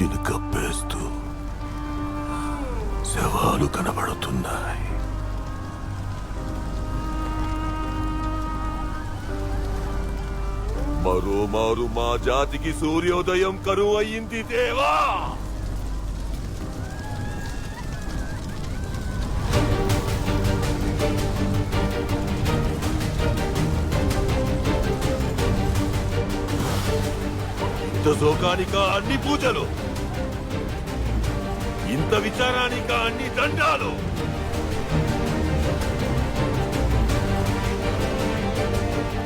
సూర్యుని కప్పేస్తూ శవాలు కనబడుతున్నాయి. మరోమారు మా జాతికి సూర్యోదయం కరువు అయింది దేవా. ఇంత శోకానిక అన్ని పూజలు, ఇంత విచారానిక అన్ని దండాలు.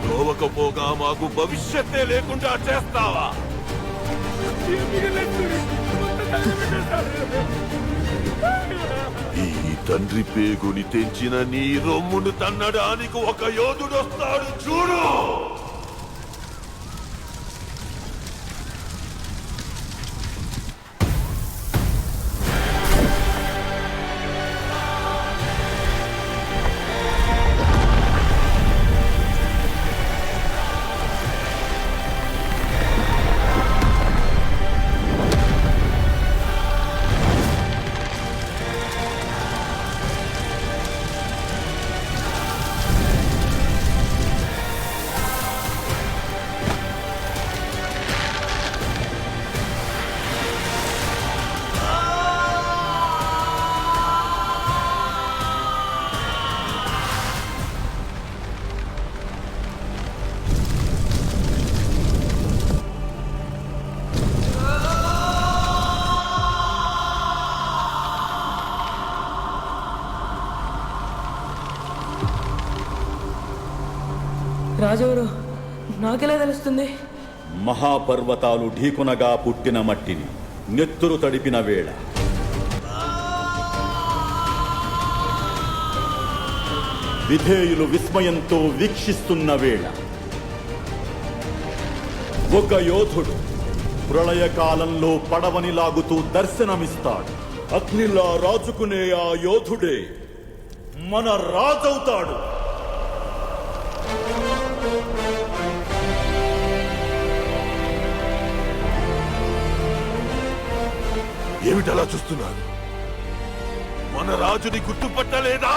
గోవకపోగా మాకు భవిష్యత్తే లేకుండా చేస్తావా? ఈ తండ్రి పేగుని తెంచిన నీ రొమ్మును తన్నడానికి ఒక యోధుడు వస్తాడు చూడు. రాజెవరు నాకెలా తెలుస్తుంది? మహాపర్వతాలు ఢీకొనగా పుట్టిన మట్టిని నెత్తురు తడిపిన వేళ, విధేయులు విస్మయంతో వీక్షిస్తున్న వేళ, ఒక యోధుడు ప్రళయకాలంలో పడవని లాగుతూ దర్శనమిస్తాడు. అగ్నిలా రాజుకునే ఆ యోధుడే మన రాజవుతాడు. ఏమిటలా చూస్తున్నారు? మన రాజుని గుర్తుపట్టలేదా?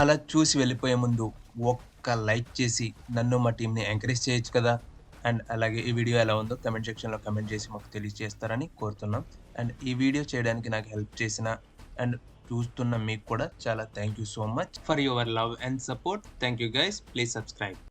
అలా చూసి వెళ్ళిపోయే ముందు ఒక్క లైక్ చేసి నన్ను మా టీంని ఎంకరేజ్ చేయొచ్చు కదా. అండ్ అలాగే ఈ వీడియో ఎలా ఉందో కమెంట్ సెక్షన్లో కమెంట్ చేసి మాకు తెలియజేస్తారని కోరుతున్నాం. అండ్ ఈ వీడియో చేయడానికి నాకు హెల్ప్ చేసిన అండ్ చూస్తున్న మీకు కూడా చాలా thank you so much for your love and support. Thank you guys. Please subscribe.